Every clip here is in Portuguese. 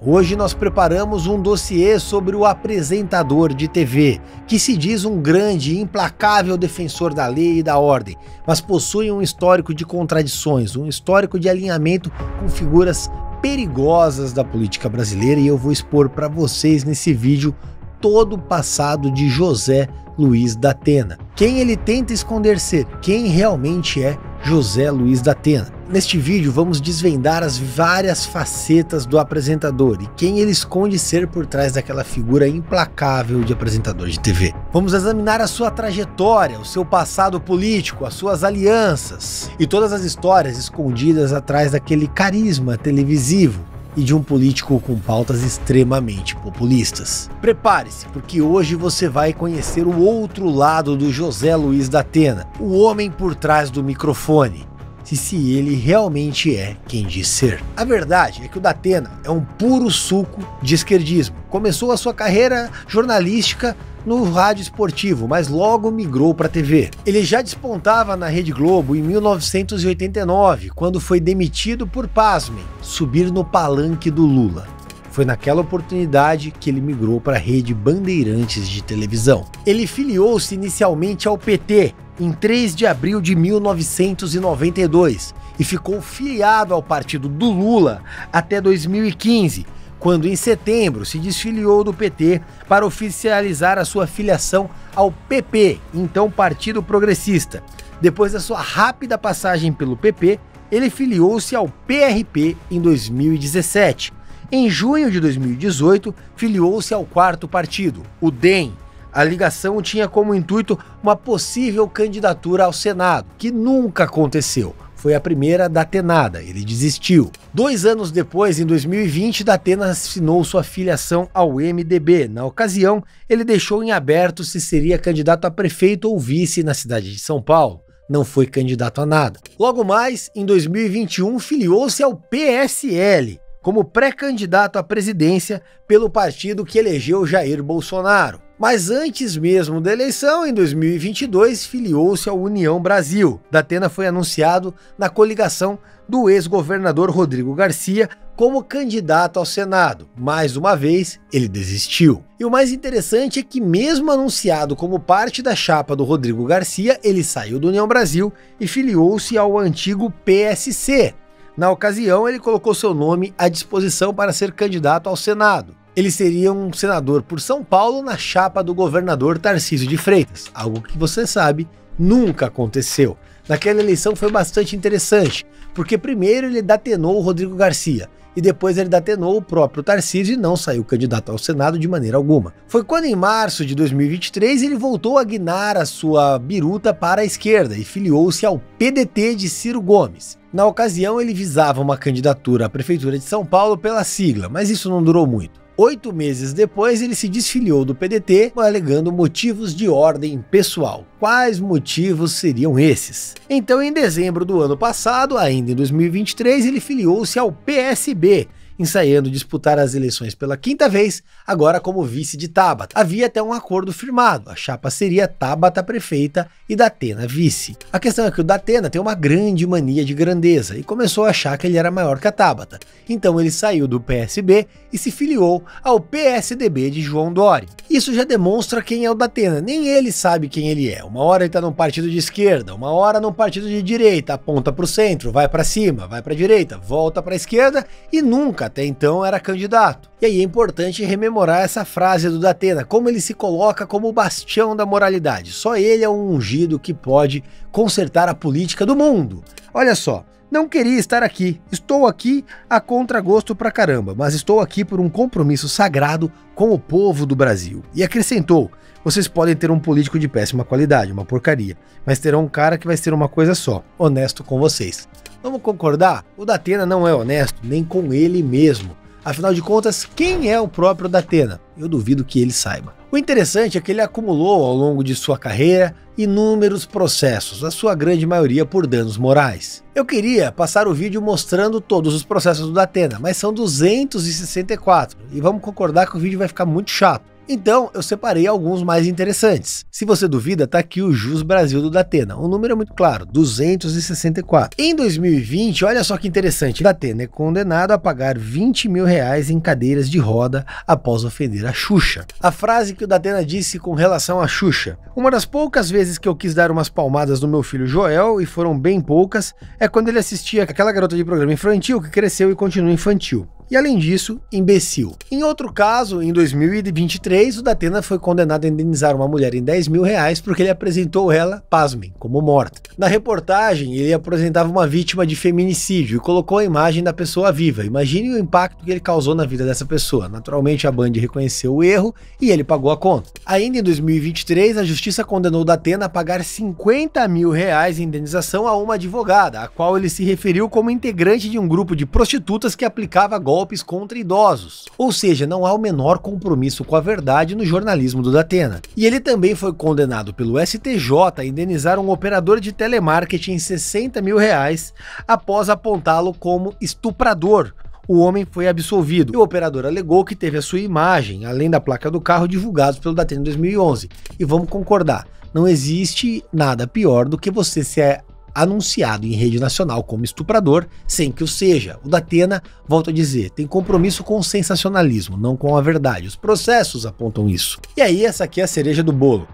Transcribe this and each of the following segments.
Hoje nós preparamos um dossiê sobre o apresentador de TV, que se diz um grande e implacável defensor da lei e da ordem, mas possui um histórico de contradições, um histórico de alinhamento com figuras perigosas da política brasileira, e eu vou expor para vocês nesse vídeo todo o passado de José Luiz da Atena. Quem ele tenta esconder ser, quem realmente é José Luiz da Atena. Neste vídeo vamos desvendar as várias facetas do apresentador e quem ele esconde ser por trás daquela figura implacável de apresentador de TV. Vamos examinar a sua trajetória, o seu passado político, as suas alianças e todas as histórias escondidas atrás daquele carisma televisivo e de um político com pautas extremamente populistas. Prepare-se, porque hoje você vai conhecer o outro lado do José Luiz da Atena, o homem por trás do microfone, se ele realmente é quem diz ser. A verdade é que o da Atena é um puro suco de esquerdismo. Começou a sua carreira jornalística no rádio esportivo, mas logo migrou para a TV. Ele já despontava na Rede Globo em 1989, quando foi demitido por, pasmem, subir no palanque do Lula. Foi naquela oportunidade que ele migrou para a Rede Bandeirantes de televisão. Ele filiou-se inicialmente ao PT em 3 de abril de 1992 e ficou filiado ao partido do Lula até 2015, quando em setembro se desfiliou do PT para oficializar a sua filiação ao PP, então Partido Progressista. Depois da sua rápida passagem pelo PP, ele filiou-se ao PRP em 2017. Em junho de 2018, filiou-se ao quarto partido, o DEM. A ligação tinha como intuito uma possível candidatura ao Senado, que nunca aconteceu. Foi a primeira da Atenada, ele desistiu. 2 anos depois, em 2020, da Atena assinou sua filiação ao MDB. Na ocasião, ele deixou em aberto se seria candidato a prefeito ou vice na cidade de São Paulo. Não foi candidato a nada. Logo mais, em 2021, filiou-se ao PSL, como pré-candidato à presidência pelo partido que elegeu Jair Bolsonaro. Mas antes mesmo da eleição, em 2022, filiou-se à União Brasil. Da Atena foi anunciado na coligação do ex-governador Rodrigo Garcia como candidato ao Senado. Mais uma vez, ele desistiu. E o mais interessante é que, mesmo anunciado como parte da chapa do Rodrigo Garcia, ele saiu da União Brasil e filiou-se ao antigo PSC. Na ocasião, ele colocou seu nome à disposição para ser candidato ao Senado. Ele seria um senador por São Paulo na chapa do governador Tarcísio de Freitas, algo que você sabe nunca aconteceu. Naquela eleição foi bastante interessante, porque primeiro ele datenou o Rodrigo Garcia, e depois ele datenou o próprio Tarcísio e não saiu candidato ao Senado de maneira alguma. Foi quando em março de 2023 ele voltou a guinar a sua biruta para a esquerda e filiou-se ao PDT de Ciro Gomes. Na ocasião ele visava uma candidatura à Prefeitura de São Paulo pela sigla, mas isso não durou muito. 8 meses depois ele se desfiliou do PDT, alegando motivos de ordem pessoal. Quais motivos seriam esses? Então, em dezembro do ano passado, ainda em 2023, ele filiou-se ao PSB, ensaiando disputar as eleições pela 5ª vez, agora como vice de Tabata. Havia até um acordo firmado, a chapa seria Tabata prefeita e da Atena vice. A questão é que o da Atena tem uma grande mania de grandeza e começou a achar que ele era maior que a Tabata. Então ele saiu do PSB e se filiou ao PSDB de João Dória. Isso já demonstra quem é o da Atena, nem ele sabe quem ele é. Uma hora ele está num partido de esquerda, uma hora num partido de direita, aponta para o centro, vai para cima, vai para a direita, volta para a esquerda e nunca até então era candidato. E aí é importante rememorar essa frase do da Atena, como ele se coloca como o bastião da moralidade. Só ele é um ungido que pode consertar a política do mundo. Olha só, não queria estar aqui, estou aqui a contragosto pra caramba, mas estou aqui por um compromisso sagrado com o povo do Brasil. E acrescentou, vocês podem ter um político de péssima qualidade, uma porcaria, mas terão um cara que vai ser uma coisa só, honesto com vocês. Vamos concordar? O da Atena não é honesto nem com ele mesmo. Afinal de contas, quem é o próprio da Atena? Eu duvido que ele saiba. O interessante é que ele acumulou ao longo de sua carreira inúmeros processos, a sua grande maioria por danos morais. Eu queria passar o vídeo mostrando todos os processos do da Atena, mas são 264 e vamos concordar que o vídeo vai ficar muito chato. Então, eu separei alguns mais interessantes. Se você duvida, tá aqui o Jus Brasil do Datena. O número é muito claro, 264. Em 2020, olha só que interessante, Datena é condenado a pagar 20 mil reais em cadeiras de roda após ofender a Xuxa. A frase que o Datena disse com relação a Xuxa: uma das poucas vezes que eu quis dar umas palmadas no meu filho Joel, e foram bem poucas, é quando ele assistia aquela garota de programa infantil que cresceu e continua infantil. E além disso, imbecil. Em outro caso, em 2023, o Datena foi condenado a indenizar uma mulher em 10 mil reais porque ele apresentou ela, pasmem, como morta. Na reportagem, ele apresentava uma vítima de feminicídio e colocou a imagem da pessoa viva. Imagine o impacto que ele causou na vida dessa pessoa. Naturalmente, a Band reconheceu o erro e ele pagou a conta. Ainda em 2023, a justiça condenou o Datena a pagar 50 mil reais em indenização a uma advogada, a qual ele se referiu como integrante de um grupo de prostitutas que aplicava golpes contra idosos. Ou seja, não há o menor compromisso com a verdade no jornalismo do Datena. E ele também foi condenado pelo STJ a indenizar um operador de telemarketing em 60 mil reais após apontá-lo como estuprador. O homem foi absolvido e o operador alegou que teve a sua imagem, além da placa do carro, divulgados pelo Datena em 2011. E vamos concordar, não existe nada pior do que você ser anunciado em rede nacional como estuprador sem que o seja. O Datena, volto a dizer, tem compromisso com o sensacionalismo, não com a verdade. Os processos apontam isso. E aí, essa aqui é a cereja do bolo.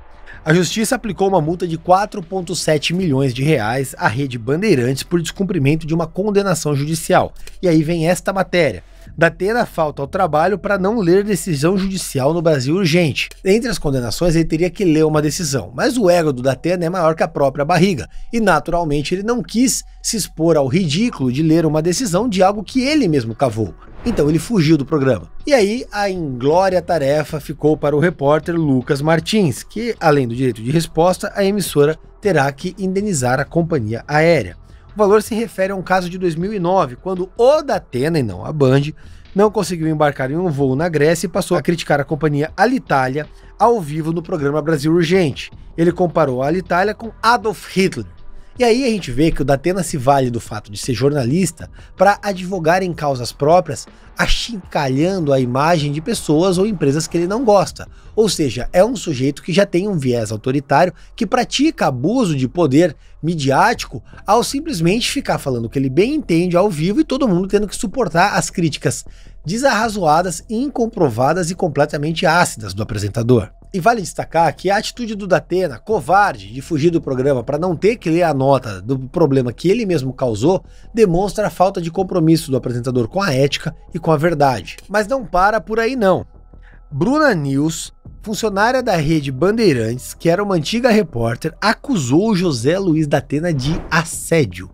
A justiça aplicou uma multa de 4,7 milhões de reais à Rede Bandeirantes por descumprimento de uma condenação judicial. E aí vem esta matéria. Datena falta ao trabalho para não ler decisão judicial no Brasil urgente. Entre as condenações, ele teria que ler uma decisão, mas o ego do Datena é maior que a própria barriga, e naturalmente ele não quis se expor ao ridículo de ler uma decisão de algo que ele mesmo cavou. Então ele fugiu do programa. E aí a inglória tarefa ficou para o repórter Lucas Martins, que, além do direito de resposta, a emissora terá que indenizar a companhia aérea. O valor se refere a um caso de 2009, quando o Datena, e não a Band, não conseguiu embarcar em um voo na Grécia e passou a criticar a companhia Alitalia ao vivo no programa Brasil Urgente. Ele comparou a Alitalia com Adolf Hitler. E aí a gente vê que o Datena se vale do fato de ser jornalista para advogar em causas próprias, achincalhando a imagem de pessoas ou empresas que ele não gosta. Ou seja, é um sujeito que já tem um viés autoritário, que pratica abuso de poder midiático ao simplesmente ficar falando o que ele bem entende ao vivo e todo mundo tendo que suportar as críticas desarrazoadas, incomprovadas e completamente ácidas do apresentador. E vale destacar que a atitude do Datena, covarde, de fugir do programa para não ter que ler a nota do problema que ele mesmo causou, demonstra a falta de compromisso do apresentador com a ética e com a verdade. Mas não para por aí não. Bruna News, funcionária da Rede Bandeirantes, que era uma antiga repórter, acusou José Luiz Datena de assédio.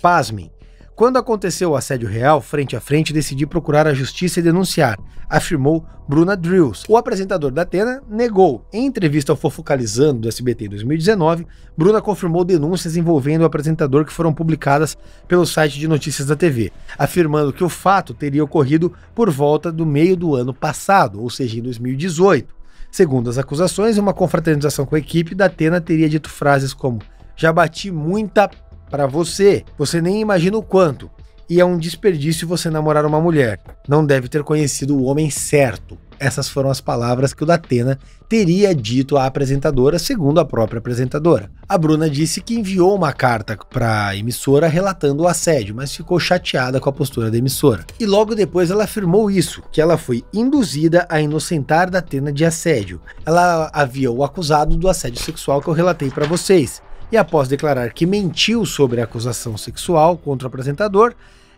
Pasmem. Quando aconteceu o assédio real, frente a frente, decidi procurar a justiça e denunciar, afirmou Bruna Drills. O apresentador Datena negou. Em entrevista ao Fofocalizando do SBT em 2019, Bruna confirmou denúncias envolvendo o apresentador que foram publicadas pelo site de notícias da TV, afirmando que o fato teria ocorrido por volta do meio do ano passado, ou seja, em 2018. Segundo as acusações, em uma confraternização com a equipe, Datena teria dito frases como: "Já bati muita para você nem imagina o quanto, e é um desperdício você namorar uma mulher, não deve ter conhecido o homem certo." Essas foram as palavras que o Datena teria dito à apresentadora, segundo a própria apresentadora. A Bruna disse que enviou uma carta para a emissora relatando o assédio, mas ficou chateada com a postura da emissora. E logo depois ela afirmou isso, que ela foi induzida a inocentar Datena de assédio. Ela havia o acusado do assédio sexual que eu relatei para vocês. E após declarar que mentiu sobre a acusação sexual contra o apresentador,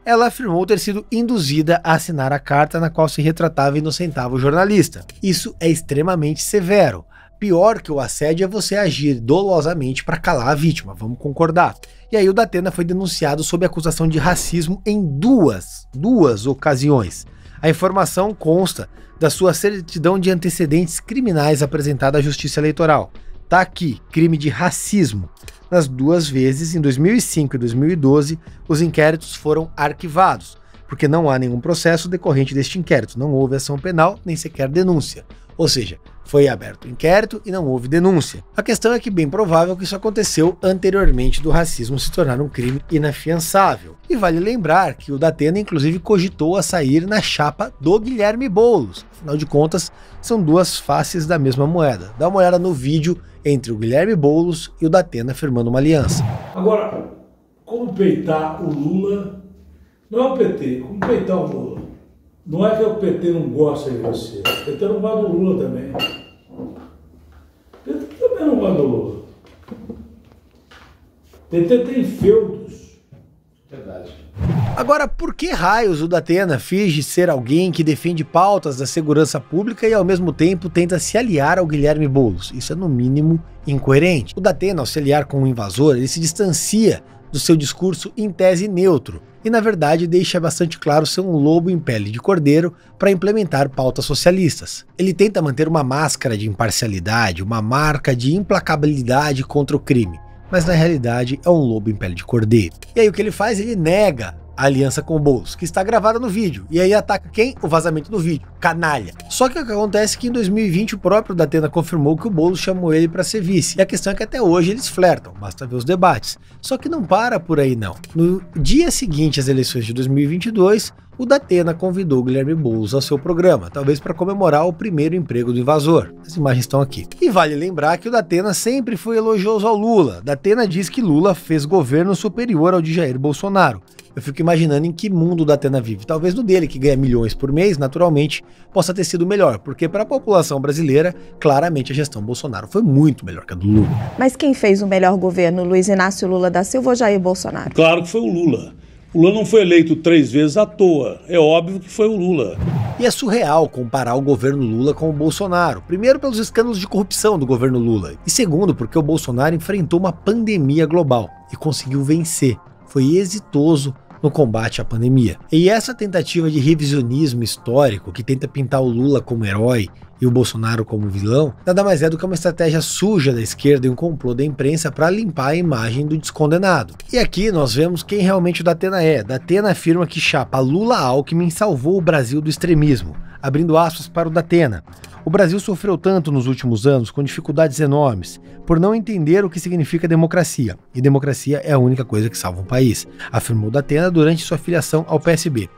ela afirmou ter sido induzida a assinar a carta na qual se retratava e inocentava o jornalista. Isso é extremamente severo. Pior que o assédio é você agir dolosamente para calar a vítima, vamos concordar. E aí o Datena foi denunciado sob acusação de racismo em duas ocasiões. A informação consta da sua certidão de antecedentes criminais apresentada à Justiça Eleitoral. Tá aqui, crime de racismo. Nas duas vezes, em 2005 e 2012, os inquéritos foram arquivados, porque não há nenhum processo decorrente deste inquérito, não houve ação penal, nem sequer denúncia. Ou seja, foi aberto o inquérito e não houve denúncia. A questão é que é bem provável que isso aconteceu anteriormente do racismo se tornar um crime inafiançável. E vale lembrar que o Datena inclusive cogitou a sair na chapa do Guilherme Boulos. Afinal de contas, são duas faces da mesma moeda. Dá uma olhada no vídeo entre o Guilherme Boulos e o Datena firmando uma aliança. Agora, como peitar o Lula? Não é o PT, como peitar o Lula? Não é que o PT não gosta de você, o PT não gosta do Lula também. O PT também não gosta do Lula. O PT tem feudos. Verdade. Agora, por que raios o Datena finge ser alguém que defende pautas da segurança pública e ao mesmo tempo tenta se aliar ao Guilherme Boulos? Isso é no mínimo incoerente. O Datena, ao se aliar com o invasor, ele se distancia do seu discurso em tese neutro e na verdade deixa bastante claro ser um lobo em pele de cordeiro para implementar pautas socialistas. Ele tenta manter uma máscara de imparcialidade, uma marca de implacabilidade contra o crime, mas na realidade é um lobo em pele de cordeiro. E aí o que ele faz? Ele nega a aliança com o Boulos, que está gravada no vídeo, e aí ataca quem? O vazamento do vídeo, canalha. Só que o que acontece é que em 2020 o próprio Datena confirmou que o Boulos chamou ele para ser vice, e a questão é que até hoje eles flertam, basta ver os debates. Só que não para por aí não. No dia seguinte às eleições de 2022, o Datena convidou o Guilherme Boulos ao seu programa, talvez para comemorar o primeiro emprego do invasor. As imagens estão aqui. E vale lembrar que o Datena sempre foi elogioso ao Lula. Datena diz que Lula fez governo superior ao de Jair Bolsonaro. Eu fico imaginando em que mundo o Datena vive. Talvez no dele, que ganha milhões por mês, naturalmente, possa ter sido melhor, porque para a população brasileira, claramente a gestão Bolsonaro foi muito melhor que a do Lula. Mas quem fez o melhor governo, Luiz Inácio Lula da Silva ou Jair Bolsonaro? Claro que foi o Lula. O Lula não foi eleito 3 vezes à toa. É óbvio que foi o Lula. E é surreal comparar o governo Lula com o Bolsonaro. Primeiro pelos escândalos de corrupção do governo Lula. E segundo porque o Bolsonaro enfrentou uma pandemia global e conseguiu vencer. Foi exitoso no combate à pandemia. E essa tentativa de revisionismo histórico, que tenta pintar o Lula como herói e o Bolsonaro como vilão, nada mais é do que uma estratégia suja da esquerda e um complô da imprensa para limpar a imagem do descondenado. E aqui nós vemos quem realmente o Datena é. Datena afirma que chapa Lula-Alckmin salvou o Brasil do extremismo, abrindo aspas para o Datena. O Brasil sofreu tanto nos últimos anos, com dificuldades enormes, por não entender o que significa democracia. E democracia é a única coisa que salva um país, afirmou Datena durante sua filiação ao PSB.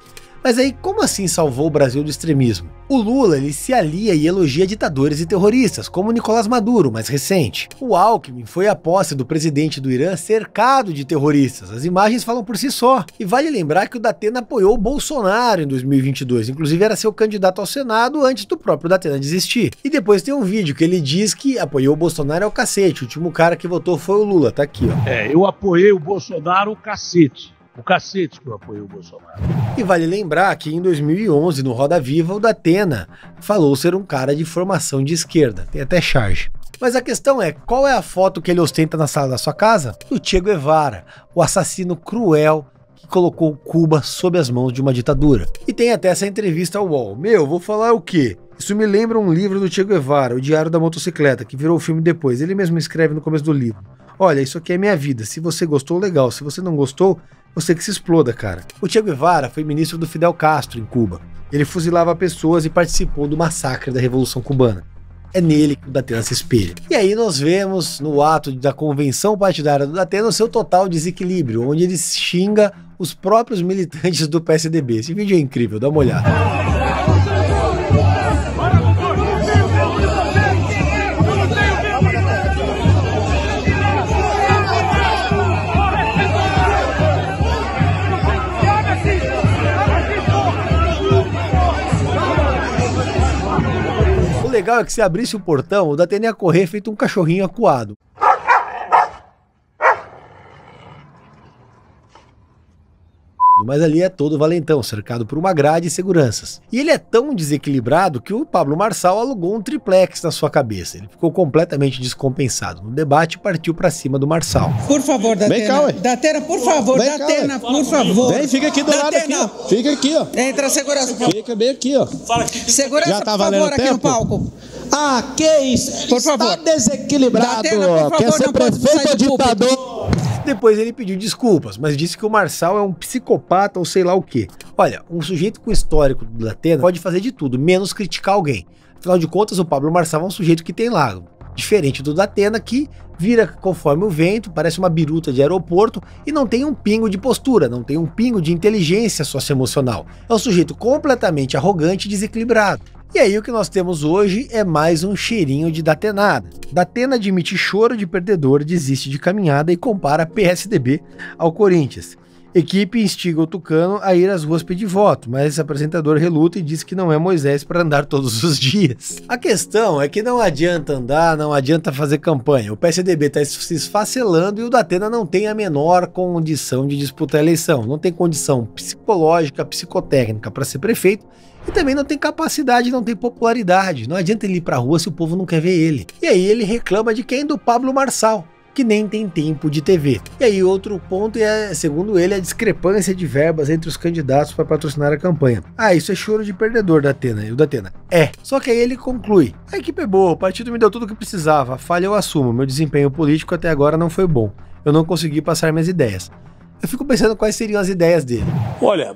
Mas aí, como assim salvou o Brasil do extremismo? O Lula, ele se alia e elogia ditadores e terroristas, como Nicolás Maduro, mais recente. O Alckmin foi à posse do presidente do Irã cercado de terroristas. As imagens falam por si só. E vale lembrar que o Datena apoiou o Bolsonaro em 2022, inclusive era seu candidato ao Senado antes do próprio Datena desistir. E depois tem um vídeo que ele diz que apoiou o Bolsonaro ao cacete. O último cara que votou foi o Lula, tá aqui, ó. Eu apoiei o Bolsonaro o cacete. O cacete que eu apoiei o Bolsonaro. E vale lembrar que em 2011, no Roda Viva, o Datena falou ser um cara de formação de esquerda. Tem até charge. Mas a questão é, qual é a foto que ele ostenta na sala da sua casa? Do Che Guevara, o assassino cruel que colocou Cuba sob as mãos de uma ditadura. E tem até essa entrevista ao UOL. Vou falar o quê? Isso me lembra um livro do Che Guevara, O Diário da Motocicleta, que virou filme depois. Ele mesmo escreve no começo do livro. Olha, isso aqui é minha vida. Se você gostou, legal. Se você não gostou, você que se exploda, cara. O Che Guevara foi ministro do Fidel Castro em Cuba. Ele fuzilava pessoas e participou do massacre da Revolução Cubana. É nele que o Datena se espelha. E aí nós vemos no ato da convenção partidária do Datena o seu total desequilíbrio, onde ele xinga os próprios militantes do PSDB. Esse vídeo é incrível, dá uma olhada. O legal é que se abrisse o portão, o Datena ia correr feito um cachorrinho acuado. Mas ali é todo valentão, cercado por uma grade e seguranças. E ele é tão desequilibrado que o Pablo Marçal alugou um triplex na sua cabeça. Ele ficou completamente descompensado. No debate, partiu pra cima do Marçal. Por favor, Datena. Datena, por favor. Datena, por favor. Vem, fica aqui do lado aqui, ó. Fica aqui, ó. Entra a segurança. Fica bem aqui, ó. Segurança, já tá por favor, aqui tempo? no palco. Ah, que isso? Por Está favor. desequilibrado. Datena, por favor, quer ser não pode prefeito sair ou do púlpito. ditador? Depois ele pediu desculpas, mas disse que o Marçal é um psicopata ou sei lá o quê. Olha, um sujeito com histórico do Datena pode fazer de tudo, menos criticar alguém. Afinal de contas, o Pablo Marçal é um sujeito que tem lá, diferente do Datena, que vira conforme o vento, parece uma biruta de aeroporto e não tem um pingo de postura, não tem um pingo de inteligência socioemocional. É um sujeito completamente arrogante e desequilibrado. E aí o que nós temos hoje é mais um cheirinho de datenada. Datena admite choro de perdedor, desiste de caminhada e compara PSDB ao Corinthians. Equipe instiga o Tucano a ir às ruas pedir voto, mas esse apresentador reluta e diz que não é Moisés para andar todos os dias. A questão é que não adianta andar, não adianta fazer campanha. O PSDB está se esfacelando e o Datena não tem a menor condição de disputar a eleição. Não tem condição psicológica, psicotécnica para ser prefeito e também não tem capacidade, não tem popularidade. Não adianta ele ir para a rua se o povo não quer ver ele. E aí ele reclama de quem? Do Pablo Marçal, que nem tem tempo de TV. E aí outro ponto é, segundo ele, a discrepância de verbas entre os candidatos para patrocinar a campanha. Ah, isso é choro de perdedor, Datena. E o Datena, só que aí ele conclui: a equipe é boa, o partido me deu tudo o que precisava, a falha eu assumo, meu desempenho político até agora não foi bom, eu não consegui passar minhas ideias. Eu fico pensando quais seriam as ideias dele. Olha,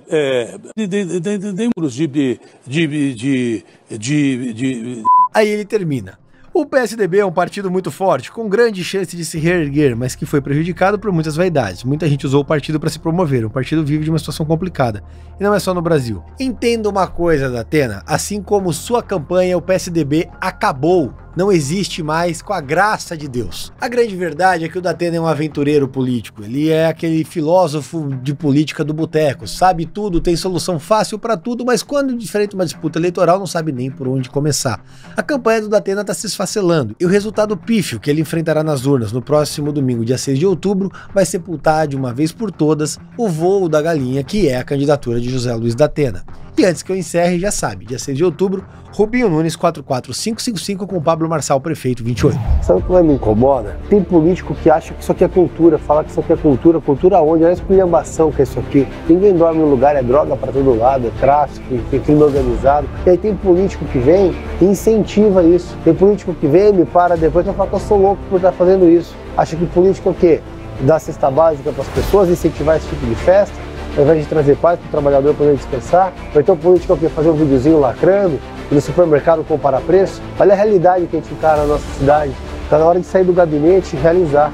Aí ele termina: o PSDB é um partido muito forte, com grande chance de se reerguer, mas que foi prejudicado por muitas vaidades. Muita gente usou o partido para se promover. O partido vive de uma situação complicada. E não é só no Brasil. Entenda uma coisa, Datena. Assim como sua campanha, o PSDB acabou. Não existe mais, com a graça de Deus. A grande verdade é que o Datena é um aventureiro político. Ele é aquele filósofo de política do boteco. Sabe tudo, tem solução fácil para tudo, mas quando enfrenta uma disputa eleitoral não sabe nem por onde começar. A campanha do Datena está se esfacelando. E o resultado pífio que ele enfrentará nas urnas no próximo domingo, dia 6 de outubro, vai sepultar de uma vez por todas o voo da galinha, que é a candidatura de José Luiz Datena. E antes que eu encerre, já sabe, dia 6 de outubro, Rubinho Nunes 44555 com Pablo Marçal, prefeito 28. Sabe o que me incomoda? Tem político que acha que isso aqui é cultura, fala que isso aqui é cultura. Cultura onde? É a esculhambação que é isso aqui. Ninguém dorme no lugar, é droga para todo lado, é tráfico, é crime organizado. E aí tem político que vem e incentiva isso. Tem político que vem, me para depois e fala que eu sou louco por estar fazendo isso. Acha que político é o quê? Dar cesta básica para as pessoas, incentivar esse tipo de festa, ao invés de trazer paz para o trabalhador poder descansar. Ou então o político é o quê? Fazer um videozinho lacrando, ir no supermercado comparar preço. Olha a realidade que a gente encara na nossa cidade. Está na hora de sair do gabinete e realizar.